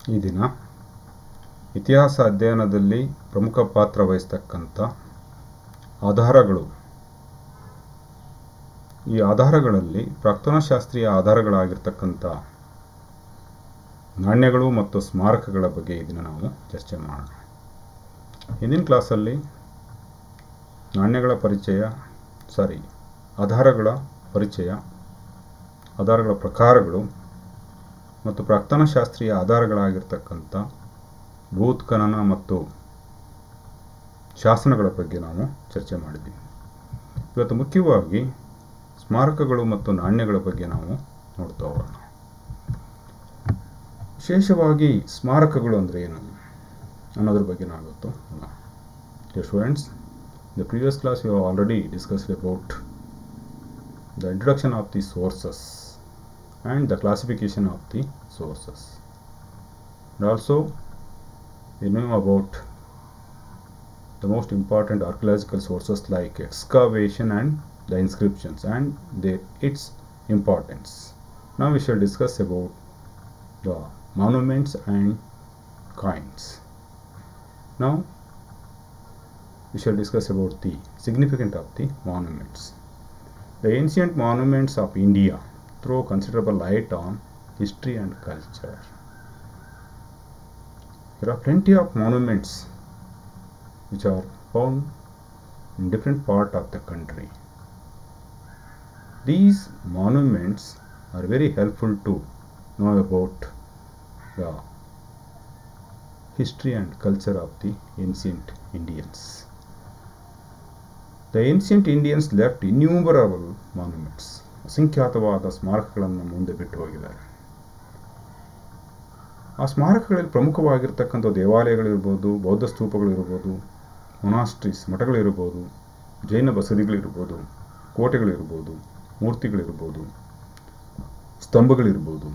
ಈ ದಿನ ಇತಿಹಾಸ ಅಧ್ಯಯನದಲ್ಲಿ ಪ್ರಮುಖ ಪಾತ್ರ ವಹಿಸ್ತಕ್ಕಂಥ ಆಧಾರಗಳು. ಈ ಆಧಾರಗಳಲ್ಲಿ ಪ್ರಾಕ್ತನಶಾಸ್ತ್ರೀಯ ಆಧಾರಗಳಾಗಿರ್ತಕ್ಕಂಥ ನಾಣ್ಯಗಳು ಮತ್ತು ಸ್ಮಾರಕಗಳ ಬಗ್ಗೆ ಈ ದಿನ ನಾವು ಚರ್ಚೆ ಮಾಡೋಣ. ಹಿಂದಿನ ಕ್ಲಾಸಲ್ಲಿ ನಾಣ್ಯಗಳ ಆಧಾರಗಳ ಪರಿಚಯ, ಆಧಾರಗಳ ಪ್ರಕಾರಗಳು ಮತ್ತು ಪ್ರಾಕ್ತನಶಾಸ್ತ್ರೀಯ ಆಧಾರಗಳಾಗಿರ್ತಕ್ಕಂಥ ಭೂತ್ಖನನ ಮತ್ತು ಶಾಸನಗಳ ಬಗ್ಗೆ ನಾವು ಚರ್ಚೆ ಮಾಡಿದ್ದೀವಿ. ಇವತ್ತು ಮುಖ್ಯವಾಗಿ ಸ್ಮಾರಕಗಳು ಮತ್ತು ನಾಣ್ಯಗಳ ಬಗ್ಗೆ ನಾವು ನೋಡ್ತಾ ಹೋಗೋಣ. ವಿಶೇಷವಾಗಿ ಸ್ಮಾರಕಗಳು ಅಂದರೆ ಏನು ಅನ್ನೋದ್ರ ಬಗ್ಗೆ ನಾವು ಇವತ್ತು ನೋಡೋಣ. Dear students, in the previous class we have already discussed about the introduction of the sources and the classification of the sources, and also we know about the most important archaeological sources like excavation and the inscriptions and its importance. Now we shall discuss about the monuments and coins. Now we shall discuss about the significance of the monuments. The ancient monuments of India throw considerable light on history and culture. There are plenty of monuments which are found in different parts of the country. These monuments are very helpful to know about the history and culture of the ancient Indians. The ancient Indians left innumerable monuments. ಅಸಂಖ್ಯಾತವಾದ ಸ್ಮಾರಕಗಳನ್ನು ಮುಂದೆ ಬಿಟ್ಟು ಹೋಗಿದ್ದಾರೆ. ಆ ಸ್ಮಾರಕಗಳಲ್ಲಿ ಪ್ರಮುಖವಾಗಿರ್ತಕ್ಕಂಥ ದೇವಾಲಯಗಳಿರ್ಬೋದು, ಬೌದ್ಧ ಸ್ತೂಪಗಳಿರ್ಬೋದು, monasteries ಮಠಗಳಿರ್ಬೋದು, ಜೈನ ಬಸದಿಗಳಿರ್ಬೋದು, ಕೋಟೆಗಳಿರ್ಬೋದು, ಮೂರ್ತಿಗಳಿರ್ಬೋದು, ಸ್ತಂಭಗಳಿರ್ಬೋದು,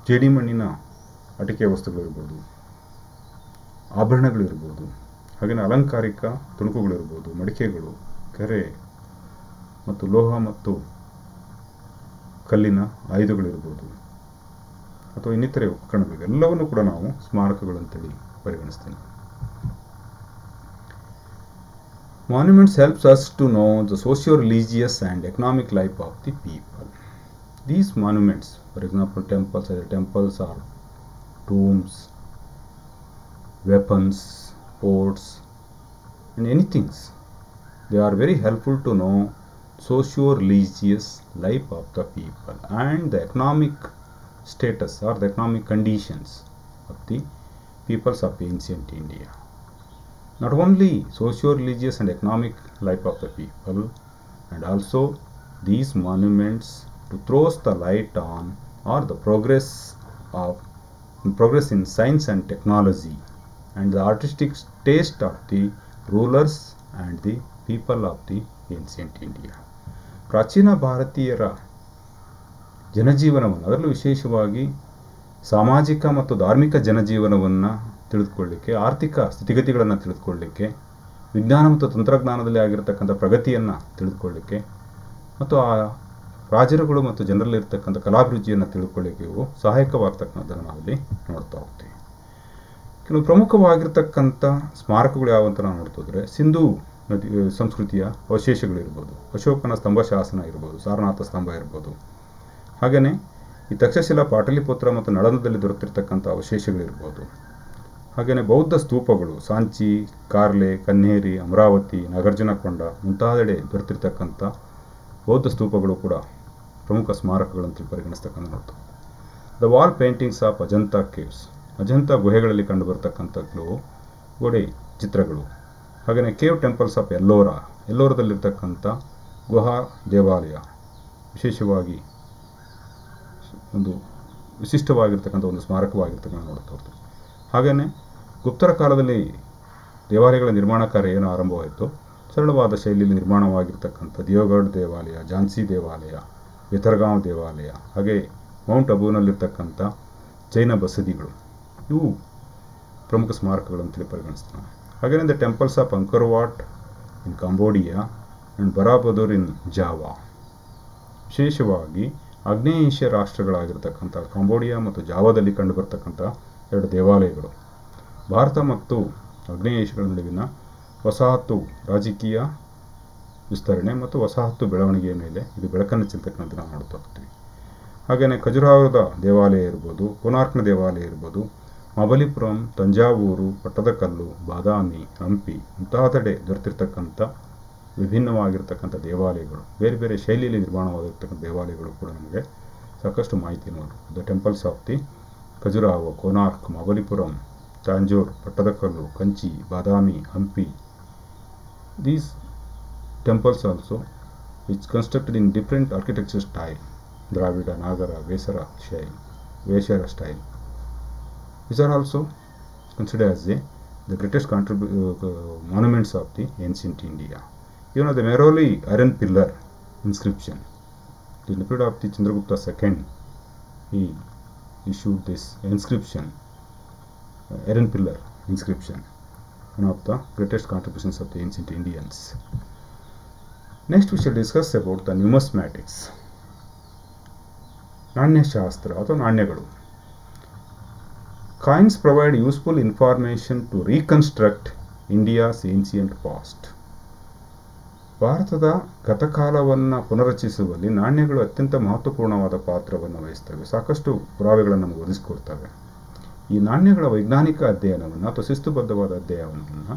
ಜೇಡಿಮಣ್ಣಿನ ಅಟಿಕೆ ವಸ್ತುಗಳಿರ್ಬೋದು, ಆಭರಣಗಳಿರ್ಬೋದು, ಹಾಗೆಯೇ ಅಲಂಕಾರಿಕ ತುಣುಕುಗಳಿರ್ಬೋದು, ಮಡಿಕೆಗಳು, ಕೆರೆ ಮತ್ತು ಲೋಹ ಮತ್ತು ಕಲ್ಲಿನ ಆಯುಧಗಳಿರ್ಬೋದು ಅಥವಾ ಇನ್ನಿತರೆ ಉಪಕರಣಗಳು ಎಲ್ಲವನ್ನೂ ಕೂಡ ನಾವು ಸ್ಮಾರಕಗಳು ಅಂತೇಳಿ ಪರಿಗಣಿಸ್ತೇವೆ. Monuments helps us to know the socio-religious and economic life of the people. These monuments, for example, temples are tombs, weapons, forts, and anything. They are very helpful to know socio-religious life of the people and the economic status or the economic conditions of the peoples of ancient India. Not only socio-religious and economic life of the people, and also these monuments to throw the light on or the progress in science and technology and the artistic taste of the rulers and the people of the ancient India. ಪ್ರಾಚೀನ ಭಾರತೀಯರ ಜನಜೀವನವನ್ನು, ಅದರಲ್ಲೂ ವಿಶೇಷವಾಗಿ ಸಾಮಾಜಿಕ ಮತ್ತು ಧಾರ್ಮಿಕ ಜನಜೀವನವನ್ನು ತಿಳಿದುಕೊಳ್ಳಲಿಕ್ಕೆ, ಆರ್ಥಿಕ ಸ್ಥಿತಿಗತಿಗಳನ್ನು ತಿಳಿದುಕೊಳ್ಳಲಿಕ್ಕೆ, ವಿಜ್ಞಾನ ಮತ್ತು ತಂತ್ರಜ್ಞಾನದಲ್ಲಿ ಆಗಿರತಕ್ಕಂಥ ಪ್ರಗತಿಯನ್ನು ತಿಳಿದುಕೊಳ್ಳಲಿಕ್ಕೆ ಮತ್ತು ಆ ರಾಜರುಗಳು ಮತ್ತು ಜನರಲ್ಲಿರ್ತಕ್ಕಂಥ ಕಲಾಭಿರುಚಿಯನ್ನು ತಿಳ್ಕೊಳ್ಳಿಕ್ಕೆ ಇವು ಸಹಾಯಕವಾಗ್ತಕ್ಕಂಥದ್ದನ್ನು ನಾವಿಲ್ಲಿ ನೋಡ್ತಾ ಹೋಗ್ತೀವಿ. ಕೆಲವು ಪ್ರಮುಖವಾಗಿರ್ತಕ್ಕಂಥ ಸ್ಮಾರಕಗಳು ಯಾವಂತ ನಾವು ನೋಡ್ತಿದ್ರೆ, ಸಿಂಧೂ ನದಿ ಸಂಸ್ಕೃತಿಯ ಅವಶೇಷಗಳಿರ್ಬೋದು, ಅಶೋಕನ ಸ್ತಂಭ ಶಾಸನ ಇರ್ಬೋದು, ಸಾರನಾಥ ಸ್ತಂಭ ಇರ್ಬೋದು, ಹಾಗೆಯೇ ಈ ತಕ್ಷಶಿಲಾ, ಪಾಟಲಿಪುತ್ರ ಮತ್ತು ನಳಂದದಲ್ಲಿ ದೊರೆತಿರ್ತಕ್ಕಂಥ ಅವಶೇಷಗಳಿರ್ಬೋದು, ಹಾಗೆಯೇ ಬೌದ್ಧ ಸ್ತೂಪಗಳು ಸಾಂಚಿ, ಕಾರ್ಲೆ, ಕನ್ನೇರಿ, ಅಮರಾವತಿ, ನಾಗಾರ್ಜುನಕೊಂಡ ಮುಂತಾದೆಡೆ ದೊರೆತಿರ್ತಕ್ಕಂಥ ಬೌದ್ಧ ಸ್ತೂಪಗಳು ಕೂಡ ಪ್ರಮುಖ ಸ್ಮಾರಕಗಳಂತ ಪರಿಗಣಿಸ್ತಕ್ಕಂಥ ನೋಡ್ತೀವಿ. The wall paintings of Ajanta caves, Ajanta ಗುಹೆಗಳಲ್ಲಿ ಕಂಡುಬರ್ತಕ್ಕಂಥ ಕೆಲವು ಗೋಡೆ ಚಿತ್ರಗಳು, ಹಾಗೆಯೇ ಕೇವ್ ಟೆಂಪಲ್ಸ್ ಆಫ್ ಎಲ್ಲೋರದಲ್ಲಿರ್ತಕ್ಕಂಥ ಗುಹಾ ದೇವಾಲಯ ವಿಶೇಷವಾಗಿ ಒಂದು ವಿಶಿಷ್ಟವಾಗಿರ್ತಕ್ಕಂಥ ಒಂದು ಸ್ಮಾರಕವಾಗಿರ್ತಕ್ಕಂಥ ನೋಡ್ತಾ ಹೋಗ್ತೀವಿ. ಹಾಗೆಯೇ ಗುಪ್ತರ ಕಾಲದಲ್ಲಿ ದೇವಾಲಯಗಳ ನಿರ್ಮಾಣ ಕಾರ್ಯ ಏನು ಆರಂಭವಾಯಿತು, ಸರಳವಾದ ಶೈಲಿಯಲ್ಲಿ ನಿರ್ಮಾಣವಾಗಿರ್ತಕ್ಕಂಥ ದಿಯೋಗಢ್ ದೇವಾಲಯ, ಝಾನ್ಸಿ ದೇವಾಲಯ, ವೆತರ್ಗಾಂವ್ ದೇವಾಲಯ, ಹಾಗೆ ಮೌಂಟ್ ಅಬೂನಲ್ಲಿರ್ತಕ್ಕಂಥ ಜೈನ ಬಸದಿಗಳು, ಇವು ಪ್ರಮುಖ ಸ್ಮಾರಕಗಳು ಅಂತೇಳಿ ಪರಿಗಣಿಸ್ತಾರೆ. ಹಾಗೆಯೇ the temples of Angkor Wat in Cambodia and Borobudur in Java, ವಿಶೇಷವಾಗಿ ಆಗ್ನೇಯ ಏಷ್ಯಾ ರಾಷ್ಟ್ರಗಳಾಗಿರ್ತಕ್ಕಂಥ ಕಾಂಬೋಡಿಯಾ ಮತ್ತು ಜಾವಾದಲ್ಲಿ ಕಂಡುಬರ್ತಕ್ಕಂಥ 2 ದೇವಾಲಯಗಳು. ಭಾರತ ಮತ್ತು ಆಗ್ನೇಯ ಏಷ್ಯಾಗಳ ನಡುವಿನ ವಸಾಹತು ರಾಜಕೀಯ ವಿಸ್ತರಣೆ ಮತ್ತು ವಸಾಹತು ಬೆಳವಣಿಗೆಯ ಮೇಲೆ ಇದು ಬೆಳಕನ್ನು ಚೆಲ್ತಕ್ಕಂಥ ನಾವು ನೋಡ್ತಾ ಹೋಗ್ತೀವಿ. ಹಾಗೆಯೇ ಖಜುರಾಹೋದ ದೇವಾಲಯ ಇರ್ಬೋದು, ಕೋನಾರ್ಕ್ನ ದೇವಾಲಯ ಇರ್ಬೋದು, ಮಹಾಬಲಿಪುರಂ, ತಂಜಾವೂರು, ಪಟ್ಟದಕಲ್ಲು, ಬಾದಾಮಿ, ಹಂಪಿ ಮುಂತಾದೆಡೆ ದೊರೆತಿರ್ತಕ್ಕಂಥ ವಿಭಿನ್ನವಾಗಿರ್ತಕ್ಕಂಥ ದೇವಾಲಯಗಳು, ಬೇರೆ ಬೇರೆ ಶೈಲಿಯಲ್ಲಿ ನಿರ್ಮಾಣವಾಗಿರ್ತಕ್ಕಂಥ ದೇವಾಲಯಗಳು ಕೂಡ ನಮಗೆ ಸಾಕಷ್ಟು ಮಾಹಿತಿಯನ್ನು the temples of the Khajuraho, Konark, Mahabalipuram, Tanjore, Pattadakal, Kanchi, Badami, Hampi. These temples also, which constructed in different architecture style, Dravida, Nagara, Vesara style, these are also considered as the greatest monuments of the ancient India. Even the Mehroli iron pillar inscription, in the period of the Chandragupta II, he issued this inscription, iron pillar inscription, one of the greatest contributions of the ancient Indians. Next we shall discuss about the numismatics. ನಾಣ್ಯಶಾಸ್ತ್ರ ಅಥವಾ ನಾಣ್ಯಗಳು. Coins provide useful information to reconstruct India's ancient past. ಭಾರತದ ಗತಕಾಲವನ್ನು ಪುನರಚಿಸುವಲ್ಲಿ ನಾಣ್ಯಗಳು ಅತ್ಯಂತ ಮಹತ್ವಪೂರ್ಣವಾದ ಪಾತ್ರವನ್ನು ವಹಿಸ್ತವೆ. ಸಾಕಷ್ಟು ಪುರಾವೆಗಳನ್ನು ನಮಗೆ ಒದಗಿಸಿಕೊಡ್ತವೆ. ಈ ನಾಣ್ಯಗಳ ವೈಜ್ಞಾನಿಕ ಅಧ್ಯಯನವನ್ನು ಅಥವಾ ಶಿಸ್ತುಬದ್ಧವಾದ ಅಧ್ಯಯನವನ್ನು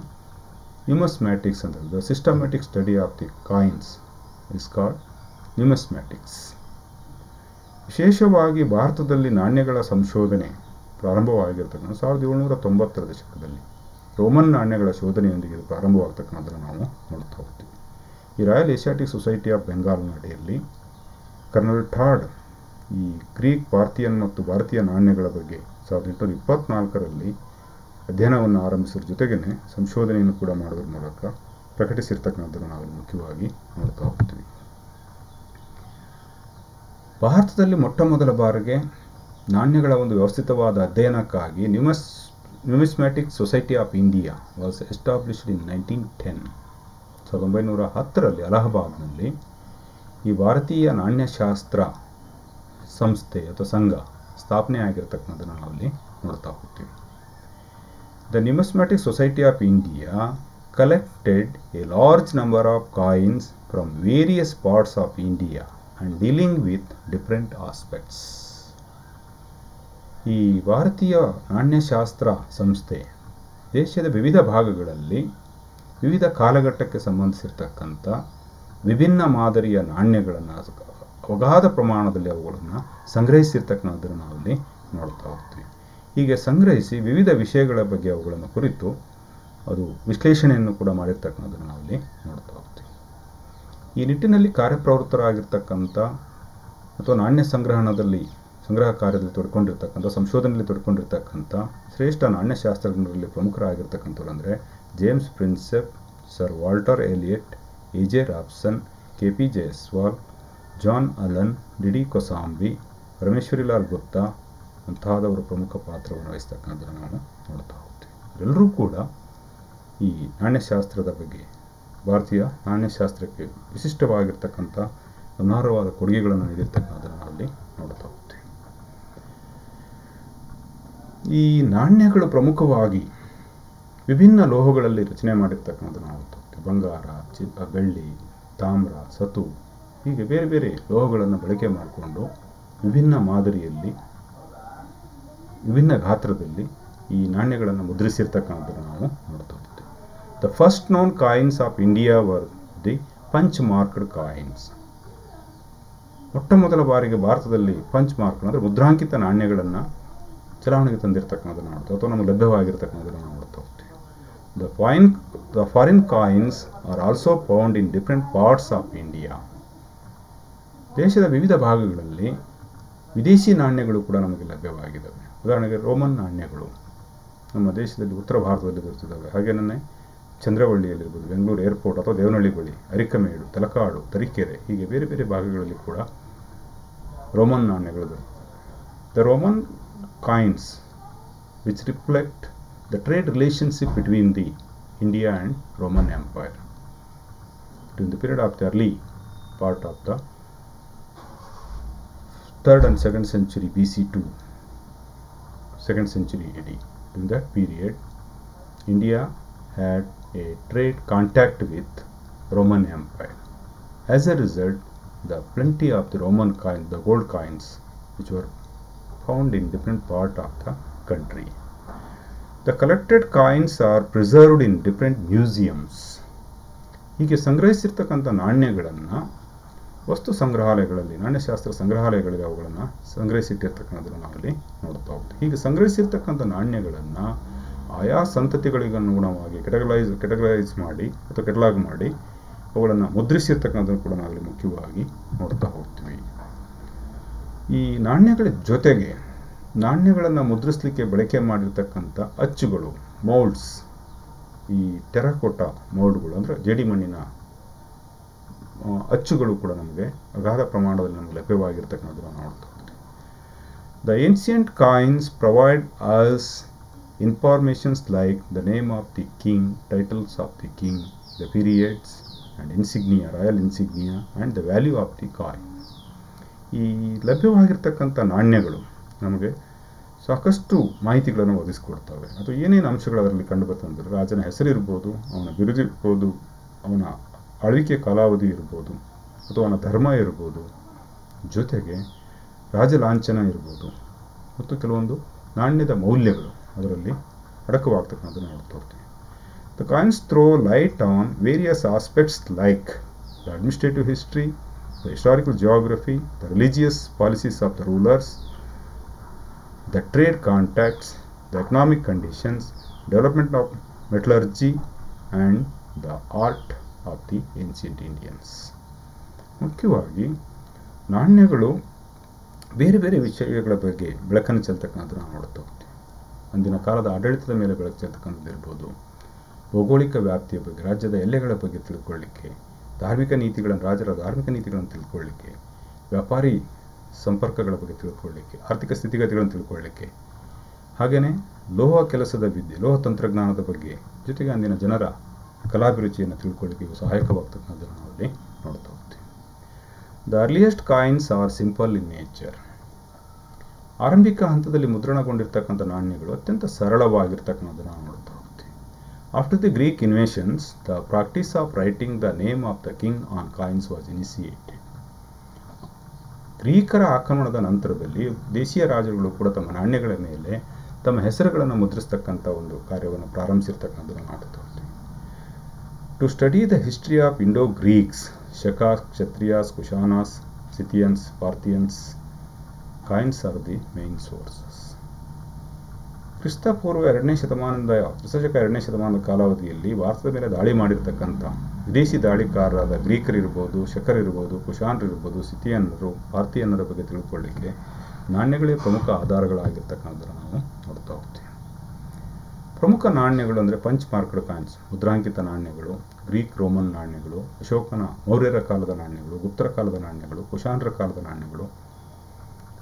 ನ್ಯೂಮಿಸ್ಮ್ಯಾಟಿಕ್ಸ್ ಅಂತ, the systematic study of the coins is called numismatics. ವಿಶೇಷವಾಗಿ ಭಾರತದಲ್ಲಿ ನಾಣ್ಯಗಳ ಸಂಶೋಧನೆ ಪ್ರಾರಂಭವಾಗಿರ್ತಕ್ಕಂಥ 1790ರ ದಶಕದಲ್ಲಿ ರೋಮನ್ ನಾಣ್ಯಗಳ ಶೋಧನೆಯೊಂದಿಗೆ ಇದು ಪ್ರಾರಂಭವಾಗ್ತಕ್ಕಂಥದ್ದನ್ನು ನಾವು ನೋಡ್ತಾ ಹೋಗ್ತೀವಿ. ಈ ರಾಯಲ್ ಏಷ್ಯಾಟಿಕ್ ಸೊಸೈಟಿ ಆಫ್ ಬೆಂಗಾಲ್ನ ಅಡಿಯಲ್ಲಿ ಕರ್ನಲ್ ಟಾಡ್ ಈ ಗ್ರೀಕ್, ಪಾರ್ಥಿಯನ್ ಮತ್ತು ಭಾರತೀಯ ನಾಣ್ಯಗಳ ಬಗ್ಗೆ 1824ರಲ್ಲಿ ಅಧ್ಯಯನವನ್ನು ಆರಂಭಿಸೋದ್ರ ಜೊತೆಗೇ ಸಂಶೋಧನೆಯನ್ನು ಕೂಡ ಮಾಡೋದ್ರ ಮೂಲಕ ಪ್ರಕಟಿಸಿರ್ತಕ್ಕಂಥದ್ದನ್ನು ನಾವು ಮುಖ್ಯವಾಗಿ ನೋಡ್ತಾ ಹೋಗ್ತೀವಿ. ಭಾರತದಲ್ಲಿ ಮೊಟ್ಟ ಮೊದಲ ಬಾರಿಗೆ ನಾಣ್ಯಗಳ ಒಂದು ವ್ಯವಸ್ಥಿತವಾದ ಅಧ್ಯಯನಕ್ಕಾಗಿ numismatic society of India was established in 1910. 1910ರಲ್ಲಿ ಅಲಹಾಬಾದ್ನಲ್ಲಿ ಈ ಭಾರತೀಯ ನಾಣ್ಯಶಾಸ್ತ್ರ ಸಂಸ್ಥೆ ಅಥವಾ ಸಂಘ ಸ್ಥಾಪನೆ ಆಗಿರ್ತಕ್ಕಂಥದ್ದನ್ನು ನಾವಲ್ಲಿ ನೋಡ್ತಾ ಹೋಗ್ತೀವಿ. The numismatic society of India collected a large number of coins from various parts of India and dealing with different aspects. ಈ ಭಾರತೀಯ ನಾಣ್ಯಶಾಸ್ತ್ರ ಸಂಸ್ಥೆ ದೇಶದ ವಿವಿಧ ಭಾಗಗಳಲ್ಲಿ ವಿವಿಧ ಕಾಲಘಟ್ಟಕ್ಕೆ ಸಂಬಂಧಿಸಿರ್ತಕ್ಕಂಥ ವಿಭಿನ್ನ ಮಾದರಿಯ ನಾಣ್ಯಗಳನ್ನು ಅಗಾಧ ಪ್ರಮಾಣದಲ್ಲಿ ಅವುಗಳನ್ನು ಸಂಗ್ರಹಿಸಿರ್ತಕ್ಕಂಥದ್ದನ್ನು ನಾವಲ್ಲಿ ನೋಡ್ತಾ ಹೋಗ್ತೀವಿ. ಹೀಗೆ ಸಂಗ್ರಹಿಸಿ ವಿವಿಧ ವಿಷಯಗಳ ಬಗ್ಗೆ ಅವುಗಳನ್ನು ಕುರಿತು ಅದು ವಿಶ್ಲೇಷಣೆಯನ್ನು ಕೂಡ ಮಾಡಿರ್ತಕ್ಕಂಥದ್ದನ್ನು ನಾವಲ್ಲಿ ನೋಡ್ತಾ ಹೋಗ್ತೀವಿ. ಈ ನಿಟ್ಟಿನಲ್ಲಿ ಕಾರ್ಯಪ್ರವೃತ್ತರಾಗಿರ್ತಕ್ಕಂಥ ಅಥವಾ ನಾಣ್ಯ ಸಂಗ್ರಹ ಕಾರ್ಯದಲ್ಲಿ ತೊಡ್ಕೊಂಡಿರ್ತಕ್ಕಂಥ, ಸಂಶೋಧನೆಯಲ್ಲಿ ತೊಡ್ಕೊಂಡಿರ್ತಕ್ಕಂಥ ಶ್ರೇಷ್ಠ ನಾಣ್ಯಶಾಸ್ತ್ರಜ್ಞರಲ್ಲಿ ಪ್ರಮುಖರಾಗಿರ್ತಕ್ಕಂಥವ್ರು ಅಂದರೆ James Prinsep, sir Walter Elliot, A J. Robson, K P. Jayaswal, John Allan, D D. Kosambi, Parmeshwarilal Gupta ಮುಂತಾದವರು ಪ್ರಮುಖ ಪಾತ್ರವನ್ನು ವಹಿಸ್ತಕ್ಕಂಥದ್ದನ್ನು ನಾವು ನೋಡ್ತಾ ಹೋಗ್ತೀವಿ. ಎಲ್ಲರೂ ಕೂಡ ಈ ನಾಣ್ಯಶಾಸ್ತ್ರದ ಬಗ್ಗೆ, ಭಾರತೀಯ ನಾಣ್ಯಶಾಸ್ತ್ರಕ್ಕೆ ವಿಶಿಷ್ಟವಾಗಿರ್ತಕ್ಕಂಥ ಗಮನಾರ್ಹವಾದ ಕೊಡುಗೆಗಳನ್ನು ನೀಡಿರ್ತಕ್ಕಂಥದ್ದನ್ನು ನಾವಲ್ಲಿ ನೋಡ್ತಾ ಹೋಗ್ತೀವಿ. ಈ ನಾಣ್ಯಗಳು ಪ್ರಮುಖವಾಗಿ ವಿಭಿನ್ನ ಲೋಹಗಳಲ್ಲಿ ರಚನೆ ಮಾಡಿರ್ತಕ್ಕಂಥದ್ದನ್ನು ನಾವು ನೋಡ್ತಾ ಹೋಗ್ತೀವಿ. ಬಂಗಾರ, ಬೆಳ್ಳಿ, ತಾಮ್ರ, ಸತು ಹೀಗೆ ಬೇರೆ ಬೇರೆ ಲೋಹಗಳನ್ನು ಬಳಕೆ ಮಾಡಿಕೊಂಡು ವಿಭಿನ್ನ ಮಾದರಿಯಲ್ಲಿ, ವಿಭಿನ್ನ ಗಾತ್ರದಲ್ಲಿ ಈ ನಾಣ್ಯಗಳನ್ನು ಮುದ್ರಿಸಿರ್ತಕ್ಕಂಥದ್ದನ್ನು ನಾವು ನೋಡ್ತಾ ಹೋಗ್ತೀವಿ. The first known coins of India were the punch marked coins. ಮೊಟ್ಟ ಮೊದಲ ಬಾರಿಗೆ ಭಾರತದಲ್ಲಿ ಪಂಚ್ ಮಾರ್ಕ್ ಅಂದರೆ ಮುದ್ರಾಂಕಿತ ನಾಣ್ಯಗಳನ್ನು ಚಲಾವಣೆಗೆ ತಂದಿರತಕ್ಕಂಥದ್ದನ್ನು ನೋಡ್ತಾ ಅಥವಾ ನಮಗೆ ಲಭ್ಯವಾಗಿರ್ತಕ್ಕಂಥದ್ದನ್ನು ನೋಡ್ತಾ ಹೋಗ್ತೀವಿ. The foreign coins are also found in different parts of India. ದೇಶದ ವಿವಿಧ ಭಾಗಗಳಲ್ಲಿ ವಿದೇಶಿ ನಾಣ್ಯಗಳು ಕೂಡ ನಮಗೆ ಲಭ್ಯವಾಗಿದ್ದಾವೆ. ಉದಾಹರಣೆಗೆ ರೋಮನ್ ನಾಣ್ಯಗಳು ನಮ್ಮ ದೇಶದಲ್ಲಿ ಉತ್ತರ ಭಾರತದಲ್ಲಿ ದೊರೆತಿದ್ದಾವೆ. ಹಾಗೆಯೇ ಚಂದ್ರವಳ್ಳಿಯಲ್ಲಿರ್ಬೋದು, ಬೆಂಗಳೂರು ಏರ್ಪೋರ್ಟ್ ಅಥವಾ ದೇವನಹಳ್ಳಿ ಬಳಿ, ಅರಿಕಮೇಡು, ತಲಕಾಡು, ತರೀಕೆರೆ ಹೀಗೆ ಬೇರೆ ಬೇರೆ ಭಾಗಗಳಲ್ಲಿ ಕೂಡ ರೋಮನ್ ನಾಣ್ಯಗಳು ದೊರೆತಿವೆ. The Roman coins which reflect the trade relationship between the India and Roman empire during the period of the early part of the 3rd and 2nd century BC to 2nd century AD. In that period, India had a trade contact with Roman Empire. As a result, the plenty of the Roman coins, the gold coins, which were found in different part of the country. The collected coins are preserved in different museums. ಹೀಗೆ ಸಂಗ್ರಹಿಸಿರ್ತಕ್ಕಂಥ ನಾಣ್ಯಗಳನ್ನು ವಸ್ತು ಸಂಗ್ರಹಾಲಯಗಳಲ್ಲಿ, ನಾಣ್ಯಶಾಸ್ತ್ರ ಸಂಗ್ರಹಾಲಯಗಳಲ್ಲಿ ಅವುಗಳನ್ನು ಸಂಗ್ರಹಿಸಿಟ್ಟಿರ್ತಕ್ಕಂಥದ್ದನ್ನು ನಾವಲ್ಲಿ ನೋಡ್ತಾ ಹೋಗ್ತೀವಿ. ಹೀಗೆ ಸಂಗ್ರಹಿಸಿರ್ತಕ್ಕಂಥ ನಾಣ್ಯಗಳನ್ನು ಆಯಾ ಸಂತತಿಗಳಿಗೆ ಅನುಗುಣವಾಗಿ ಕೆಟಗರೈಸ್ ಮಾಡಿ ಅಥವಾ ಕೆಟಲಾಗ್ ಮಾಡಿ ಅವುಗಳನ್ನು ಮುದ್ರಿಸಿರ್ತಕ್ಕಂಥದ್ದನ್ನು ಕೂಡ ನಾವಲ್ಲಿ ಮುಖ್ಯವಾಗಿ ನೋಡ್ತಾ ಹೋಗ್ತೀವಿ. ಈ ನಾಣ್ಯಗಳ ಜೊತೆಗೆ ನಾಣ್ಯಗಳನ್ನು ಮುದ್ರಿಸಲಿಕ್ಕೆ ಬಳಕೆ ಮಾಡಿರ್ತಕ್ಕಂಥ ಅಚ್ಚುಗಳು, ಮೌಲ್ಡ್ಸ್, ಈ ಟೆರಕೋಟಾ ಮೌಲ್ಡ್ಗಳು ಅಂದರೆ ಜೇಡಿಮಣ್ಣಿನ ಅಚ್ಚುಗಳು ಕೂಡ ನಮಗೆ ಅಗಾಧ ಪ್ರಮಾಣದಲ್ಲಿ ನಮಗೆ ಲಭ್ಯವಾಗಿರ್ತಕ್ಕಂಥದ್ದನ್ನು ನೋಡ್ತಾ ಹೋಗ್ತೀವಿ. The ancient coins provide us informations like the name of the king, titles of the king, the periods and insignia, royal insignia and the value of the coin. ಈ ಲಭ್ಯವಾಗಿರ್ತಕ್ಕಂಥ ನಾಣ್ಯಗಳು ನಮಗೆ ಸಾಕಷ್ಟು ಮಾಹಿತಿಗಳನ್ನು ಒದಗಿಸ್ಕೊಡ್ತವೆ. ಅಥವಾ ಏನೇನು ಅಂಶಗಳು ಅದರಲ್ಲಿ ಕಂಡು ಬರ್ತಂದ್ರೆ ರಾಜನ ಹೆಸರು ಇರ್ಬೋದು, ಅವನ ಬಿರುದು ಇರ್ಬೋದು, ಅವನ ಆಳ್ವಿಕೆ ಕಾಲಾವಧಿ ಇರ್ಬೋದು, ಅಥವಾ ಅವನ ಧರ್ಮ ಇರ್ಬೋದು, ಜೊತೆಗೆ ರಾಜಲಾಂಛನ ಇರ್ಬೋದು, ಮತ್ತು ಕೆಲವೊಂದು ನಾಣ್ಯದ ಮೌಲ್ಯಗಳು ಅದರಲ್ಲಿ ಅಡಕವಾಗ್ತಕ್ಕಂಥದ್ದು ನೋಡ್ತಾ ಹೋಗ್ತೀವಿ. The coins throw light on various aspects like the administrative history, the historical geography, the religious policies of the rulers, the trade contacts, the economic conditions, development of metallurgy and the art of the ancient Indians. ಮುಖ್ಯವಾಗಿ ನಾಣ್ಯಗಳು ಬೇರೆ ಬೇರೆ ವಿಷಯಗಳ ಬಗ್ಗೆ ಬೆಳಕನ್ನು ಚೆಲ್ತಕ್ಕಂಥದ್ದು ನಾವು ನೋಡ್ತಾ ಹೋಗ್ತೀವಿ. ಅಂದಿನ ಕಾಲದ ಆಡಳಿತದ ಮೇಲೆ ಬೆಳಕು ಚೆಲ್ತಕ್ಕಂಥದ್ದು ಇರ್ಬೋದು, ಭೌಗೋಳಿಕ ವ್ಯಾಪ್ತಿಯ ಬಗ್ಗೆ, ರಾಜ್ಯದ ಎಲ್ಲೆಗಳ ಬಗ್ಗೆ ತಿಳ್ಕೊಳ್ಳಿಕ್ಕೆ, ರಾಜರ ಧಾರ್ಮಿಕ ನೀತಿಗಳನ್ನು ತಿಳ್ಕೊಳ್ಳಿಕ್ಕೆ, ವ್ಯಾಪಾರಿ ಸಂಪರ್ಕಗಳ ಬಗ್ಗೆ ತಿಳ್ಕೊಳ್ಳಿಕ್ಕೆ, ಆರ್ಥಿಕ ಸ್ಥಿತಿಗತಿಗಳನ್ನು ತಿಳ್ಕೊಳ್ಳಿಕ್ಕೆ, ಹಾಗೆಯೇ ಲೋಹ ಕೆಲಸದ ವಿದ್ಯೆ, ಲೋಹ ತಂತ್ರಜ್ಞಾನದ ಬಗ್ಗೆ, ಜೊತೆಗೆ ಅಂದಿನ ಜನರ ಕಲಾಭಿರುಚಿಯನ್ನು ತಿಳ್ಕೊಳ್ಳಿಕ್ಕೆ ಇವು ಸಹಾಯಕವಾಗ್ತಕ್ಕಂಥದ್ದನ್ನು ನಾವಲ್ಲಿ ನೋಡ್ತಾ ಹೋಗ್ತೀವಿ. The earliest coins are simple in nature. ಆರಂಭಿಕ ಹಂತದಲ್ಲಿ ಮುದ್ರಣಗೊಂಡಿರ್ತಕ್ಕಂಥ ನಾಣ್ಯಗಳು ಅತ್ಯಂತ ಸರಳವಾಗಿರ್ತಕ್ಕಂಥದ್ದನ್ನು ನಾವು ನೋಡ್ತಾ ಹೋಗ್ತೀವಿ. After the Greek invasions, the practice of writing the name of the king on coins was initiated. ಗ್ರೀಕರ ಆಕ್ರಮಣದ ನಂತರದಲ್ಲಿ ದೇಶೀಯ ರಾಜರುಗಳು ಕೂಡ ತಮ್ಮ ನಾಣ್ಯಗಳ ಮೇಲೆ ತಮ್ಮ ಹೆಸರುಗಳನ್ನು ಮುದ್ರಿಸ್ತಕ್ಕಂಥ ಒಂದು ಕಾರ್ಯವನ್ನು ಪ್ರಾರಂಭಿಸಿರ್ತಕ್ಕಂಥದ್ದನ್ನು ನೋಡ್ತಾ ಹೋಗ್ತೀವಿ. To study the history of Indo Greeks, Shakas, Kshatriyas, Kushanas, Scythians, Parthians, coins are the main sources. ಕ್ರಿಸ್ತಪೂರ್ವ 2ನೇ ಶತಮಾನದ ಕಾಲಾವಧಿಯಲ್ಲಿ ಭಾರತದ ಮೇಲೆ ದಾಳಿ ಮಾಡಿರ್ತಕ್ಕಂಥ ವಿದೇಶಿ ದಾಳಿಕಾರರಾದ ಗ್ರೀಕರಿರ್ಬೋದು, ಶಕರಿರ್ಬೋದು, ಕುಶಾನರಿರ್ಬೋದು, ಸಿಥಿಯನ್ನರು, ಪಾರ್ಥಿಯನ್ನರ ಬಗ್ಗೆ ತಿಳ್ಕೊಳ್ಳಿಕ್ಕೆ ನಾಣ್ಯಗಳೇ ಪ್ರಮುಖ ಆಧಾರಗಳಾಗಿರ್ತಕ್ಕಂಥದ್ದನ್ನು ನಾವು ನೋಡ್ತಾ ಹೋಗ್ತೀವಿ. ಪ್ರಮುಖ ನಾಣ್ಯಗಳು ಅಂದರೆ ಪಂಚ್ ಮಾರ್ಕ್ಡ್ ಕಾಯಿನ್ಸ್, ಮುದ್ರಾಂಕಿತ ನಾಣ್ಯಗಳು, ಗ್ರೀಕ್ ರೋಮನ್ ನಾಣ್ಯಗಳು, ಮೌರ್ಯರ ಕಾಲದ ನಾಣ್ಯಗಳು, ಗುಪ್ತರ ಕಾಲದ ನಾಣ್ಯಗಳು, ಕುಶಾನರ ಕಾಲದ ನಾಣ್ಯಗಳು.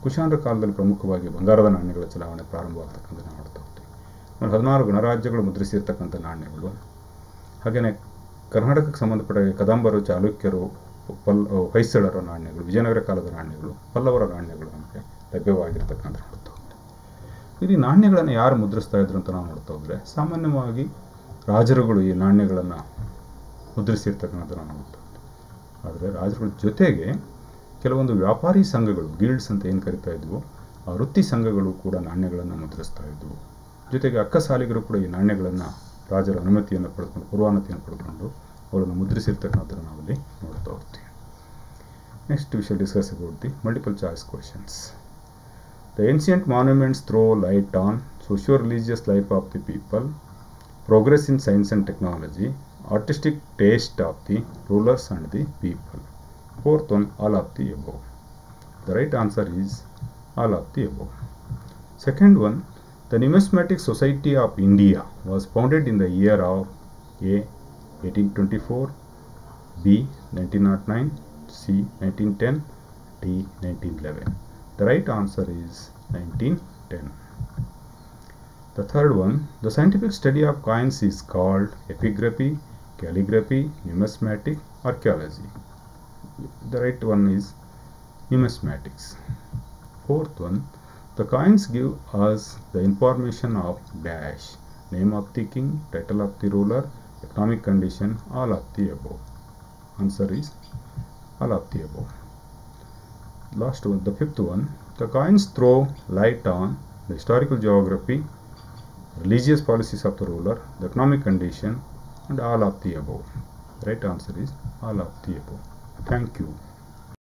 ಕುಶಾನರ ಕಾಲದಲ್ಲಿ ಪ್ರಮುಖವಾಗಿ ಬಂಗಾರದ ನಾಣ್ಯಗಳ ಚಲಾವಣೆ ಪ್ರಾರಂಭವಾಗ್ತಕ್ಕಂಥದ್ದು ನೋಡ್ತಾ ಹೋಗ್ತೀವಿ. 16 ಗಣರಾಜ್ಯಗಳು ಮುದ್ರಿಸಿರ್ತಕ್ಕಂಥ ನಾಣ್ಯಗಳು, ಹಾಗೆಯೇ ಕರ್ನಾಟಕಕ್ಕೆ ಸಂಬಂಧಪಟ್ಟ ಕದಂಬರು, ಚಾಲುಕ್ಯರು, ಹೊಯ್ಸಳರ ನಾಣ್ಯಗಳು, ವಿಜಯನಗರ ಕಾಲದ ನಾಣ್ಯಗಳು, ಪಲ್ಲವರ ನಾಣ್ಯಗಳು ನಮಗೆ ಲಭ್ಯವಾಗಿರ್ತಕ್ಕಂಥ ನೋಡ್ತಾ ಹೋಗ್ತೀವಿ. ಇಲ್ಲಿ ನಾಣ್ಯಗಳನ್ನು ಯಾರು ಮುದ್ರಿಸ್ತಾ ಇದ್ರು ಅಂತ ನಾವು ನೋಡ್ತಾ ಹೋದರೆ ಸಾಮಾನ್ಯವಾಗಿ ರಾಜರುಗಳು ಈ ನಾಣ್ಯಗಳನ್ನು ಮುದ್ರಿಸಿರ್ತಕ್ಕಂಥದ್ದನ್ನು ನೋಡ್ತಾ ಹೋಗ್ತೀವಿ. ಆದರೆ ರಾಜರುಗಳ ಜೊತೆಗೆ ಕೆಲವೊಂದು ವ್ಯಾಪಾರಿ ಸಂಘಗಳು, ಗಿಲ್ಡ್ಸ್ ಅಂತ ಏನು ಕರಿತಾ ಇದ್ವು, ಆ ವೃತ್ತಿ ಸಂಘಗಳು ಕೂಡ ನಾಣ್ಯಗಳನ್ನು ಮುದ್ರಿಸ್ತಾ ಇದ್ವು. ಜೊತೆಗೆ ಅಕ್ಕಸಾಲಿಗರು ಕೂಡ ಈ ನಾಣ್ಯಗಳನ್ನು ರಾಜರ ಅನುಮತಿಯನ್ನು ಪಡ್ಕೊಂಡು, ಪೂರ್ವಾನುಮತಿಯನ್ನು ಪಡ್ಕೊಂಡು ಅವುಗಳನ್ನು ಮುದ್ರಿಸಿರ್ತಕ್ಕಂಥದ್ದನ್ನು ನಾವಲ್ಲಿ ನೋಡ್ತಾ ಹೋಗ್ತೀವಿ. Next we shall discuss about the multiple choice questions. The ancient monuments throw light on socio religious life of the people, progress in science and technology, artistic taste of the rulers and the people. Fourth one, all of the above. The right answer is all of the above. Second one, the Numismatic Society of India was founded in the year of A. 1824, B. 1909, C. 1910, D. 1911. The right answer is 1910. The third one, the scientific study of coins is called epigraphy, calligraphy, numismatic, archaeology. The right one is numismatics. fourth one, the coins give us the information of dash, name of the king, title of the ruler, economic condition, all of the above. Answer is all of the above. Last one, the fifth one, the coins throw light on the historical geography, religious policies of the ruler, the economic condition, and all of the above. Right answer is all of the above. Thank you.